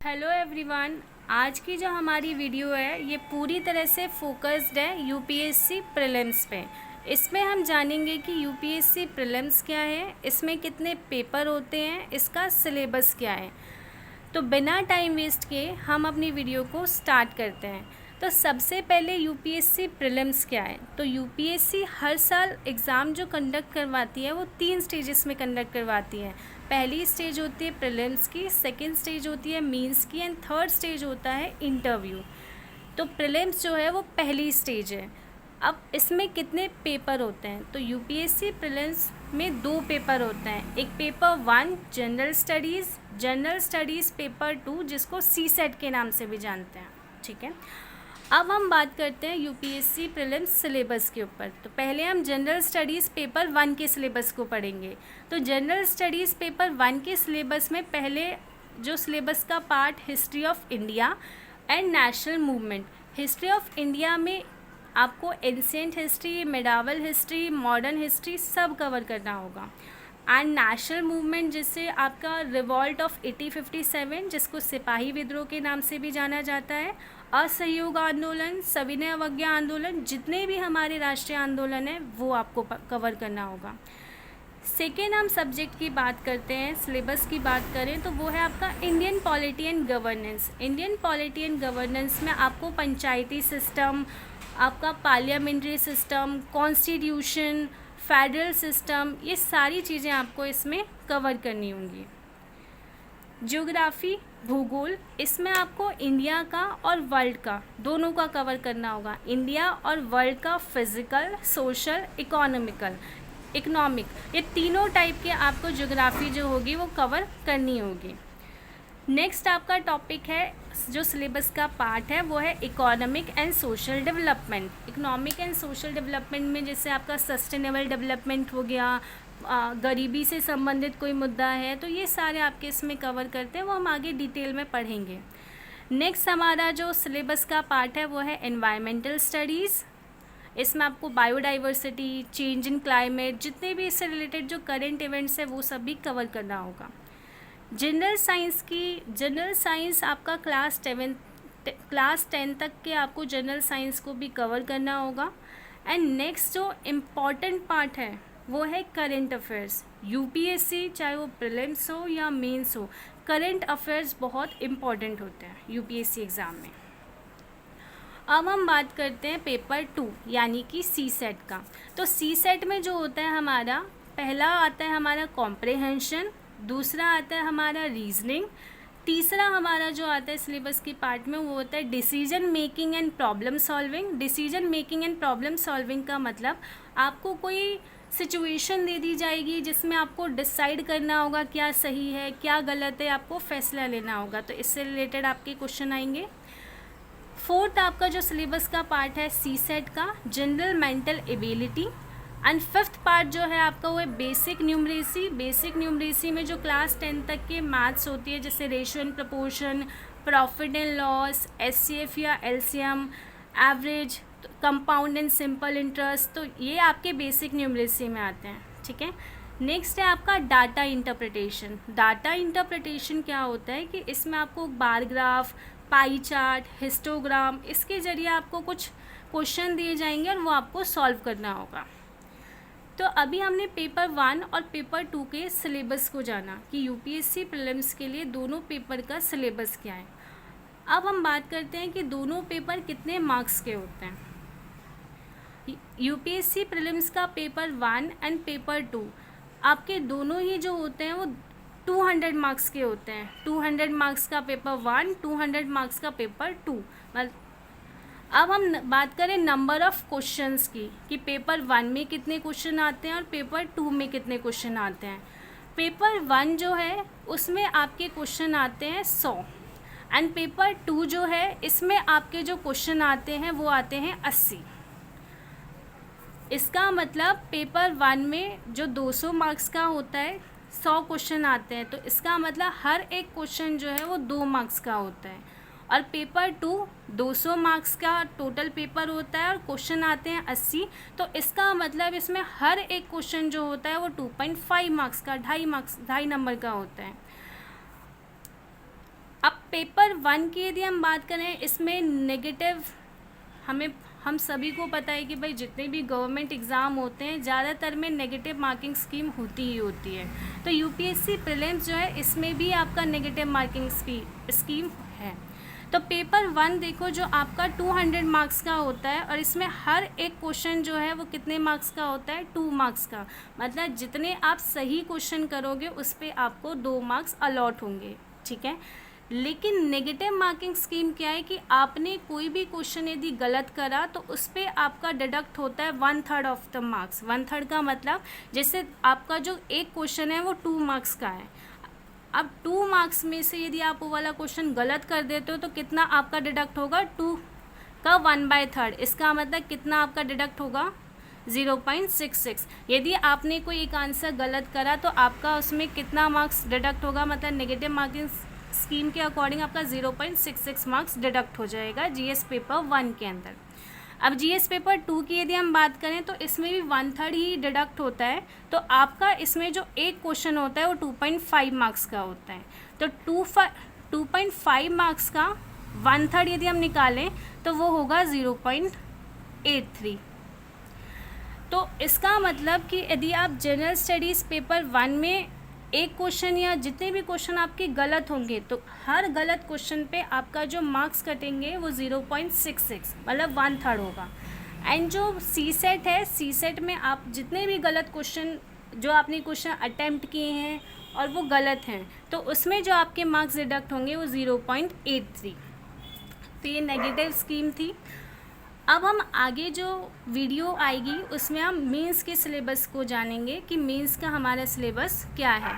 Hello everyone. आज की जो हमारी वीडियो है ये पूरी तरह से फोकस्ड है यूपीएससी प्रीलिम्स पे। इसमें हम जानेंगे कि यूपीएससी प्रीलिम्स क्या है, इसमें कितने पेपर होते हैं, इसका सिलेबस क्या है। तो बिना टाइम वेस्ट किए हम अपनी वीडियो को स्टार्ट करते हैं। तो सबसे पहले यूपीएससी प्रीलिम्स क्या है। तो यूपीएससी हर साल एग्ज़ाम जो कंडक्ट करवाती है वो 3 स्टेजेस में कंडक्ट करवाती है। पहली स्टेज होती है प्रीलिम्स की, सेकंड स्टेज होती है मेंस की एंड थर्ड स्टेज होता है इंटरव्यू। तो प्रीलिम्स जो है वो पहली स्टेज है। अब इसमें कितने पेपर होते हैं। तो यूपीएससी प्रीलिम्स में 2 पेपर होते हैं। एक पेपर 1 जनरल स्टडीज़ पेपर 2 जिसको सी सेट के नाम से भी जानते हैं। ठीक है, अब हम बात करते हैं यूपीएससी प्रीलिम्स सिलेबस के ऊपर। तो पहले हम जनरल स्टडीज़ पेपर 1 के सिलेबस को पढ़ेंगे। तो जनरल स्टडीज़ पेपर 1 के सिलेबस में पहले जो सिलेबस का part history of India and national movement. History of India में आपको ancient history, medieval history, modern history सब कवर करना होगा। एंड नेशनल मूवमेंट जिससे आपका रिवॉल्ट ऑफ 1857 जिसको सिपाही विद्रोह के नाम से भी जाना जाता है, असहयोग आंदोलन, सविनय अवज्ञा आंदोलन, जितने भी हमारे राष्ट्रीय आंदोलन हैं वो आपको कवर करना होगा। सेकेंड हम सब्जेक्ट की बात करते हैं, सिलेबस की बात करें तो वो है आपका Indian polity and governance. Indian polity and governance में आपको पंचायती सिस्टम, आपका parliamentary system, constitution, federal system, ये सारी चीज़ें आपको इसमें कवर करनी होंगी। ज्योग्राफी, भूगोल, इसमें आपको इंडिया का और वर्ल्ड का दोनों का कवर करना होगा। इंडिया और वर्ल्ड का फिज़िकल, सोशल, इकोनॉमिक, ये तीनों टाइप के आपको ज्योग्राफी जो होगी वो कवर करनी होगी। नेक्स्ट आपका टॉपिक है जो सिलेबस का पार्ट है वो है economic and social development. Economic and social development में जैसे आपका सस्टेनेबल डेवलपमेंट हो गया, गरीबी से संबंधित कोई मुद्दा है, तो ये सारे आपके इसमें कवर करते हैं, वो हम आगे डिटेल में पढ़ेंगे। नेक्स्ट हमारा जो सिलेबस का पार्ट है वो है एनवायरमेंटल स्टडीज़। इसमें आपको बायोडाइवर्सिटी, चेंज इन क्लाइमेट, जितने भी इससे रिलेटेड जो करेंट इवेंट्स है वो सब भी कवर करना होगा। जनरल साइंस आपका क्लास 10 तक के आपको जनरल साइंस को भी कवर करना होगा। एंड नेक्स्ट जो इम्पॉर्टेंट पार्ट है वो है करेंट अफेयर्स। यूपीएससी चाहे वो प्रीलिम्स हो या मेंस हो, करेंट अफेयर्स बहुत इम्पॉर्टेंट होते हैं यूपीएससी एग्ज़ाम में। अब हम बात करते हैं पेपर 2 यानी कि सी सेट का। तो सी सेट में जो होता है हमारा, पहला आता है हमारा कॉम्प्रिहेंशन, दूसरा आता है हमारा रीजनिंग, तीसरा हमारा जो आता है सिलेबस की पार्ट में वो होता है decision making and problem solving. Decision making and problem solving का मतलब आपको कोई सिचुएशन दे दी जाएगी जिसमें आपको डिसाइड करना होगा क्या सही है क्या गलत है, आपको फैसला लेना होगा। तो इससे रिलेटेड आपके क्वेश्चन आएंगे। फोर्थ आपका जो सिलेबस का पार्ट है सी सेट का, general mental ability. And fifth part जो है आपका वो है बेसिक न्यूमरेसी। बेसिक न्यूमरेसी में जो क्लास 10 तक के मैथ्स होती है जैसे ratio and proportion, profit and loss, HCF या LCM, average, compound and simple interest, तो ये आपके बेसिक न्यूमरेसी में आते हैं। ठीक है, नेक्स्ट है आपका डाटा इंटरप्रिटेशन। डाटा इंटरप्रिटेशन क्या होता है कि इसमें आपको bar graph, pie chart, histogram, इसके ज़रिए आपको कुछ क्वेश्चन दिए जाएंगे और वो आपको सॉल्व करना होगा। तो अभी हमने पेपर 1 और पेपर 2 के सिलेबस को जाना कि यूपीएससी प्रीलिम्स के लिए दोनों पेपर का सिलेबस क्या है। अब हम बात करते हैं कि दोनों पेपर कितने मार्क्स के होते हैं। यूपीएससी प्रीलिम्स का पेपर 1 एंड पेपर 2 आपके दोनों ही जो होते हैं वो 200 मार्क्स के होते हैं। 200 मार्क्स का पेपर 1, 200 मार्क्स का पेपर 2। अब हम बात करें नंबर ऑफ़ क्वेश्चंस की कि पेपर 1 में कितने क्वेश्चन आते हैं और पेपर 2 में कितने क्वेश्चन आते हैं। पेपर 1 जो है उसमें आपके क्वेश्चन आते हैं 100 एंड पेपर 2 जो है इसमें आपके जो क्वेश्चन आते हैं वो आते हैं 80। इसका मतलब पेपर 1 में जो 200 मार्क्स का होता है 100 क्वेश्चन आते हैं, तो इसका मतलब हर एक क्वेश्चन जो है वो 2 मार्क्स का होता है। और पेपर 2 200 मार्क्स का टोटल पेपर होता है और क्वेश्चन आते हैं 80, तो इसका मतलब इसमें हर एक क्वेश्चन जो होता है वो 2.5 मार्क्स का, 2.5 नंबर का होता है। अब पेपर 1 की यदि हम बात करें, इसमें नेगेटिव हम सभी को पता है कि भाई जितने भी गवर्नमेंट एग्ज़ाम होते हैं ज़्यादातर में नेगेटिव मार्किंग स्कीम होती ही होती है। तो यूपीएससी प्रीलिम्स जो है इसमें भी आपका नेगेटिव मार्किंग स्कीम है। तो पेपर 1 देखो जो आपका 200 मार्क्स का होता है और इसमें हर एक क्वेश्चन जो है वो कितने मार्क्स का होता है, 2 मार्क्स का। मतलब जितने आप सही क्वेश्चन करोगे उस पर आपको 2 मार्क्स अलॉट होंगे, ठीक है। लेकिन नेगेटिव मार्किंग स्कीम क्या है कि आपने कोई भी क्वेश्चन यदि गलत करा तो उस पर आपका डिडक्ट होता है 1/3 ऑफ द मार्क्स। 1/3 का मतलब जैसे आपका जो एक क्वेश्चन है वो 2 मार्क्स का है, अब 2 मार्क्स में से यदि आप वो वाला क्वेश्चन गलत कर देते हो तो कितना आपका डिडक्ट होगा, 2 का 1/3। इसका मतलब कितना आपका डिडक्ट होगा, 0.66। यदि आपने कोई एक आंसर गलत करा तो आपका उसमें कितना मार्क्स डिडक्ट होगा, मतलब नेगेटिव मार्किंग स्कीम के अकॉर्डिंग आपका 0.66 मार्क्स डिडक्ट हो जाएगा जीएस पेपर 1 के अंदर। अब जीएस पेपर 2 की यदि हम बात करें तो इसमें भी 1/3 ही डिडक्ट होता है। तो आपका इसमें जो एक क्वेश्चन होता है वो 2.5 मार्क्स का होता है। तो 2.5 मार्क्स का 1/3 यदि हम निकालें तो वो होगा 0.83। तो इसका मतलब कि यदि आप जनरल स्टडीज़ पेपर 1 में एक क्वेश्चन या जितने भी क्वेश्चन आपके गलत होंगे तो हर गलत क्वेश्चन पे आपका जो मार्क्स कटेंगे वो 0.66 मतलब 1/3 होगा। एंड जो सी सेट है, सी सेट में आप जितने भी गलत क्वेश्चन जो आपने क्वेश्चन अटैम्प्ट किए हैं और वो गलत हैं तो उसमें जो आपके मार्क्स डिडक्ट होंगे वो 0.83। तो ये नेगेटिव स्कीम थी। अब हम आगे जो वीडियो आएगी उसमें हम मेंस के सिलेबस को जानेंगे कि मेंस का हमारा सिलेबस क्या है।